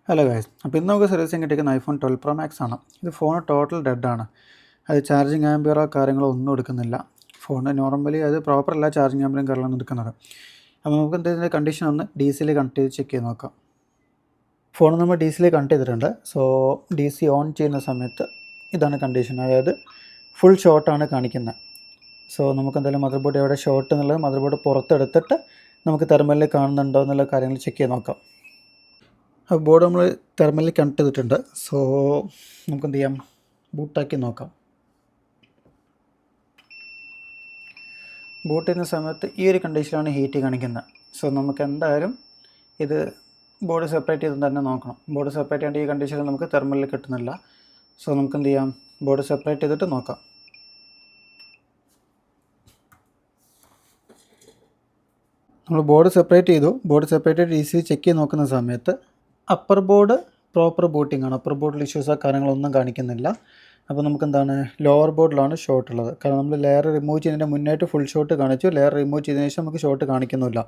Hello guys, അപ്പോൾ ഇന്ന് നമുക്ക് സർവീസിങ് കിട്ടിയിരിക്കുന്ന ഐഫോൺ 12 Pro Max ആണ്. ഇത് ഫോൺ ടോട്ടൽ ഡെഡാണ്. അത് ചാർജിങ് ആംബിയറോ കാര്യങ്ങളോ ഒന്നും എടുക്കുന്നില്ല. ഫോൺ നോർമലി അത് പ്രോപ്പറല്ല ചാർജിങ് ആംബിയറും കാര്യങ്ങളൊന്നും എടുക്കുന്നത്. അപ്പോൾ നമുക്ക് ഇതിൻ്റെ കണ്ടീഷൻ ഒന്ന് ഡി സിയിൽ കണക്ട് ചെയ്ത് ചെക്ക് ചെയ്ത് നോക്കാം. ഫോൺ നമ്മൾ ഡി സിയിൽ കണക്ട് ചെയ്തിട്ടുണ്ട്. സോ ഡി സി ഓൺ ചെയ്യുന്ന സമയത്ത് ഇതാണ് കണ്ടീഷൻ, അതായത് ഫുൾ ഷോട്ടാണ് കാണിക്കുന്നത്. സോ നമുക്ക് എന്തായാലും മദർ ബോർഡ് എവിടെ ഷോട്ട് എന്നുള്ളത് മദർ ബോർഡ് പുറത്തെടുത്തിട്ട് നമുക്ക് തെർമലിൽ കാണുന്നുണ്ടോ എന്നുള്ള കാര്യങ്ങൾ ചെക്ക് ചെയ്ത് നോക്കാം. ബോർഡ് നമ്മൾ തെർമലിൽ കണക്ട് ചെയ്തിട്ടുണ്ട്. സോ നമുക്ക് എന്ത് ചെയ്യാം, ബൂട്ടാക്കി നോക്കാം. ബൂട്ട് ചെയ്യുന്ന സമയത്ത് ഈ ഒരു കണ്ടീഷനാണ് ഹീറ്റ് കാണിക്കുന്നത്. സോ നമുക്ക് എന്തായാലും ഇത് ബോർഡ് സെപ്പറേറ്റ് ചെയ്ത് തന്നെ നോക്കണം. ബോർഡ് സെപ്പറേറ്റ് ചെയ്യേണ്ട ഈ കണ്ടീഷനിൽ നമുക്ക് തെർമലിൽ കിട്ടുന്നില്ല. സോ നമുക്ക് എന്ത് ചെയ്യാം, ബോർഡ് സെപ്പറേറ്റ് ചെയ്തിട്ട് നോക്കാം. നമ്മൾ ബോർഡ് സെപ്പറേറ്റ് ചെയ്തു. ബോർഡ് സെപ്പറേറ്റ് ചെയ്ത് ഈസി ചെക്ക് ചെയ്ത് നോക്കുന്ന സമയത്ത് അപ്പർ ബോർഡ് പ്രോപ്പർ ബൂട്ടിംഗ് ആണ്. അപ്പർ ബോർഡിൽ ഇഷ്യൂസോ കാര്യങ്ങളൊന്നും കാണിക്കുന്നില്ല. അപ്പോൾ നമുക്ക് എന്താണ്, ലോവർ ബോർഡിലാണ് ഷോട്ട് ഉള്ളത്. കാരണം നമ്മൾ ലെയർ റിമൂവ് ചെയ്യുന്നതിന് മുന്നായിട്ട് ഫുൾ ഷോട്ട് കാണിച്ചു. ലെയർ റിമൂവ് ചെയ്തതിന് ശേഷം നമുക്ക് ഷോട്ട് കാണിക്കുന്നില്ല.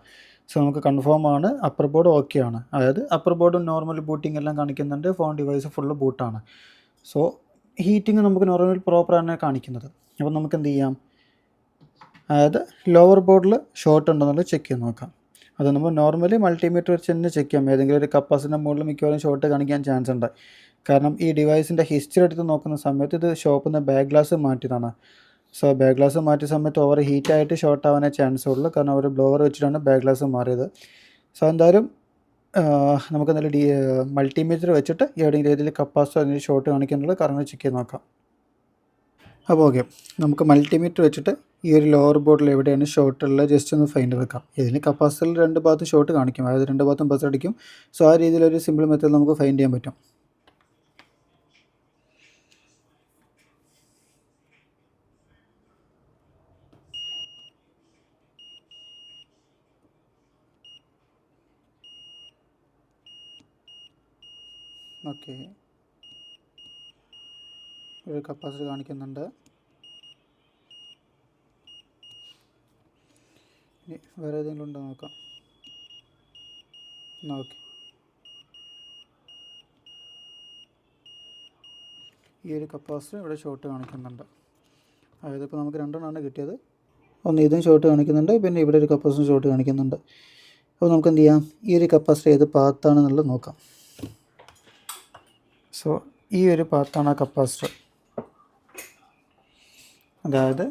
സോ നമുക്ക് കൺഫേം ആണ് അപ്പർ ബോർഡ് ഓക്കെ ആണ്. അതായത് അപ്പർ ബോർഡും നോർമൽ ബൂട്ടിംഗ് എല്ലാം കാണിക്കുന്നുണ്ട്. ഫോൺ ഡിവൈസ് ഫുള്ള് ബൂട്ടാണ്. സോ ഹീറ്റിംഗ് നമുക്ക് നോർമൽ പ്രോപ്പറാണ് കാണിക്കുന്നത്. അപ്പോൾ നമുക്ക് എന്ത് ചെയ്യാം, അതായത് ലോവർ ബോർഡിൽ ഷോർട്ട് ഉണ്ടെന്നുള്ളത് ചെക്ക് ചെയ്ത് നോക്കാം. അത് നമ്മൾ നോർമലി മൾട്ടിമീറ്റർ വെച്ച് തന്നെ ചെക്ക് ചെയ്യാം. ഏതെങ്കിലും ഒരു കപ്പാസിറ്ററിൻ്റെ മുകളിൽ മിക്കവാറും ഷോർട്ട് കാണിക്കാൻ ചാൻസ് ഉണ്ട്. കാരണം ഈ ഡിവൈസിൻ്റെ ഹിസ്റ്ററി എടുത്ത് നോക്കുന്ന സമയത്ത് ഇത് ഷോപ്പിൽ നിന്ന് ബാക്ക് ഗ്ലാസ് മാറ്റിയതാണ്. സോ ബാക്ക് ഗ്ലാസ് മാറ്റിയ സമയത്ത് ഓവർ ഹീറ്റായിട്ട് ഷോർട്ട് ആവാനേ ചാൻസ് ഉള്ളൂ. കാരണം അവർ ബ്ലോവർ വെച്ചിട്ടാണ് ബാക്ക് ഗ്ലാസ് മാറിയത്. സോ എന്തായാലും നമുക്ക് എന്തായാലും മൾട്ടിമീറ്റർ വെച്ചിട്ട് എവിടെയെങ്കിലും രീതിയിൽ കപ്പാസിറ്റർ അല്ലെങ്കിൽ ഷോർട്ട് കാണിക്കാനുള്ള കാര്യങ്ങൾ ചെക്ക് ചെയ്ത് നോക്കാം. അപ്പോൾ ഓക്കെ, നമുക്ക് മൾട്ടിമീറ്റർ വെച്ചിട്ട് ഈ ഒരു ലോവർ ബോർഡിൽ എവിടെയാണ് ഷോർട്ട് ഉള്ളത് ജസ്റ്റ് ഒന്ന് ഫൈൻഡ് എടുക്കാം. ഇതിന് കപ്പാസിറ്ററിൽ രണ്ട് ഭാഗത്തും ഷോർട്ട് കാണിക്കും, അതായത് രണ്ട് ഭാഗത്തും ബസ് അടിക്കും. സോ ആ രീതിയിലൊരു സിമ്പിൾ മെത്തേഡ് നമുക്ക് ഫൈൻഡ് ചെയ്യാൻ പറ്റും. ഓക്കെ, ഒരു കപ്പാസിറ്റർ കാണിക്കുന്നുണ്ട്. ഇനി വേറെ ഏതെങ്കിലും ഉണ്ടോ നോക്കാം. ഓക്കെ, ഈ ഒരു കപ്പാസിറ്റർ ഇവിടെ ഷോർട്ട് കാണിക്കുന്നുണ്ട്. അതായത് ഇപ്പോൾ നമുക്ക് രണ്ടെണ്ണമാണ് കിട്ടിയത്. ഒന്ന് ഇതും ഷോർട്ട് കാണിക്കുന്നുണ്ട്, പിന്നെ ഇവിടെ ഒരു കപ്പാസിറ്റർ ഷോർട്ട് കാണിക്കുന്നുണ്ട്. അപ്പോൾ നമുക്ക് എന്ത് ചെയ്യാം, ഈ ഒരു കപ്പാസിറ്റർ ഏത് പാത്താണെന്നുള്ളത് നോക്കാം. സോ ഈ ഒരു പാത്താണ് ആ കപ്പാസിറ്റർ. അതായത്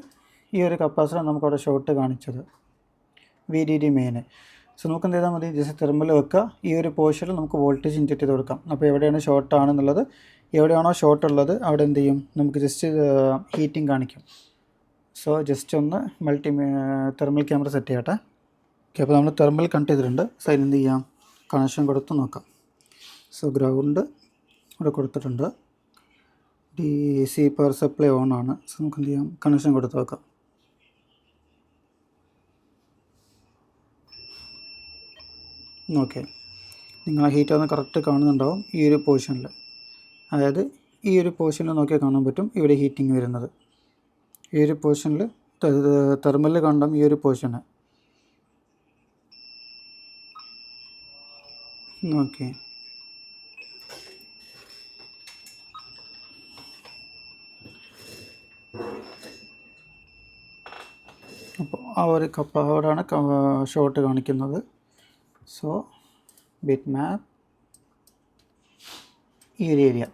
ഈ ഒരു കപ്പാസിറ്റർ നമുക്കവിടെ ഷോർട്ട് കാണിച്ചത് VDD മെയിന്. സോ നമുക്ക് എന്ത് ചെയ്താൽ മതി, ജസ്റ്റ് തെർമൽ വെക്കുക. ഈ ഒരു പോർഷനിൽ നമുക്ക് വോൾട്ടേജ് ഇൻജെക്ട് ചെയ്ത് കൊടുക്കാം. അപ്പോൾ എവിടെയാണ് ഷോർട്ട് ആണെന്നുള്ളത്, എവിടെയാണോ ഷോർട്ട് ഉള്ളത് അവിടെ എന്ത് ചെയ്യും, നമുക്ക് ജസ്റ്റ് ഹീറ്റിംഗ് കാണിക്കും. സോ ജസ്റ്റ് ഒന്ന് തെർമൽ ക്യാമറ സെറ്റ് ചെയ്യട്ടെ. ഓക്കെ, അപ്പോൾ നമ്മൾ തെർമൽ കണക്ട് ചെയ്തിട്ടുണ്ട്. സോ അതിന് എന്ത് ചെയ്യാം, കണക്ഷൻ കൊടുത്ത് നോക്കാം. സോ ഗ്രൗണ്ട് ഇവിടെ കൊടുത്തിട്ടുണ്ട്. DC പവർ സപ്ലൈ ഓൺ ആണ്. സോ നമുക്ക് എന്ത് ചെയ്യാം, കണക്ഷൻ കൊടുത്ത് നോക്കാം. ഓക്കെ, നിങ്ങൾ ഹീറ്റ് ഒന്ന് കറക്റ്റ് കാണുന്നുണ്ടാവും ഈ ഒരു പോർഷനിൽ. അതായത് ഈ ഒരു പോർഷനിൽ നോക്കിയാൽ കാണാൻ പറ്റും ഇവിടെ ഹീറ്റിംഗ് വരുന്നത്. ഈ ഒരു പോർഷനിൽ തെർമലിൽ കാണണം ഈ ഒരു പോർഷന്. ഓക്കെ, അപ്പോൾ ആ ഒരു അവിടെയാണ് ഷോർട്ട് കാണിക്കുന്നത്. സോ ബിറ്റ് മാപ്പ് ഈ ഒരു ഏരിയ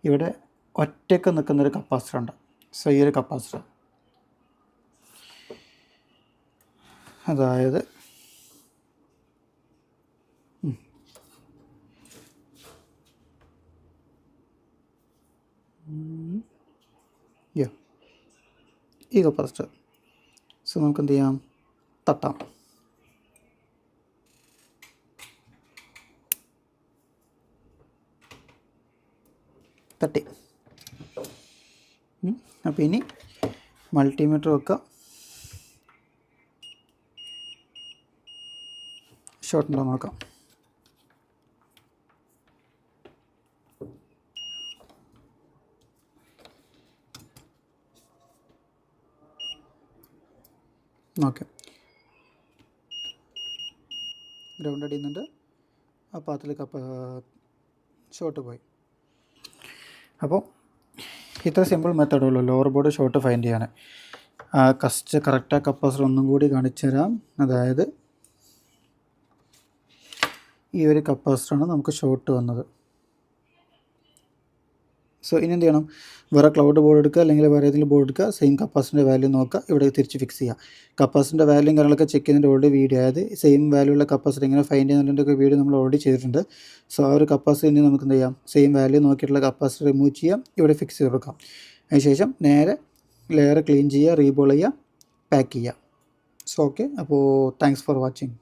ഇവിടെ ഒറ്റയ്ക്ക് നിൽക്കുന്നൊരു കപ്പാസിറ്റർ ഉണ്ട്. സോ ഈ ഒരു കപ്പാസിറ്റർ, അതായത് ഈ കപ്പാസിറ്റർ. സോ നമുക്ക് എന്ത് ചെയ്യാം, തട്ടാം. തട്ടി. അപ്പോൾ ഇനി മൾട്ടിമീറ്റർ വെക്കുക. ഷോർട്ട് ഉണ്ടോ നോക്കാം. ഓക്കെ, ഗ്രൗണ്ട് അടിയുന്നുണ്ട്. ആ പാത്തിൽ ഷോർട്ട് പോയി. അപ്പോൾ ഇത്ര സിമ്പിൾ മെത്തേഡുള്ളൂ ലോവർ ബോർഡ് ഷോർട്ട് ഫൈൻഡ് ചെയ്യാൻ. കറക്റ്റായ കപ്പാസിറ്റർ ഒന്നും കൂടി കാണിച്ചു തരാം. അതായത് ഈ ഒരു കപ്പാസിറ്ററാണ് നമുക്ക് ഷോർട്ട് വന്നത്. സോ ഇനി എന്ത് ചെയ്യണം, വേറെ ക്ലൗഡ് ബോർഡ് എടുക്കുക, അല്ലെങ്കിൽ വേറെ ഏതെങ്കിലും ബോർഡ് എടുക്കുക, സെയിം കപ്പാസിറ്ററിൻ്റെ വാല്യൂ നോക്കുക, ഇവിടെ തിരിച്ച് ഫിക്സ് ചെയ്യുക. കപ്പാസിറ്ററിൻ്റെ വാല്യൂയും കാര്യങ്ങളൊക്കെ ചെക്ക് ചെയ്യുന്നതിൻ്റെ ഓൾറെഡി വീഡിയോ, അതായത് സെയിം വാല്യൂ ഉള്ള കപ്പാസിറ്റർ എങ്ങനെ ഫൈൻഡ് ചെയ്യുന്നതിൻ്റെയൊക്കെ വീഡിയോ നമ്മൾ ഓൾറെഡി ചെയ്തിട്ടുണ്ട്. സോ ആ ഒരു കപ്പാസിറ്റർ ഇനി നമുക്ക് എന്ത് ചെയ്യാം, സെയിം വാല്യൂ നോക്കിയിട്ടുള്ള കപ്പാസിറ്റർ റിമൂവ് ചെയ്യാം, ഇവിടെ ഫിക്സ് ചെയ്ത് കൊടുക്കാം. അതിനുശേഷം നേരെ ലെയർ ക്ലീൻ ചെയ്യുക, റീബോൾ ചെയ്യുക, പാക്ക് ചെയ്യുക. സോ ഓക്കെ, അപ്പോൾ താങ്ക്സ് ഫോർ വാച്ചിങ്.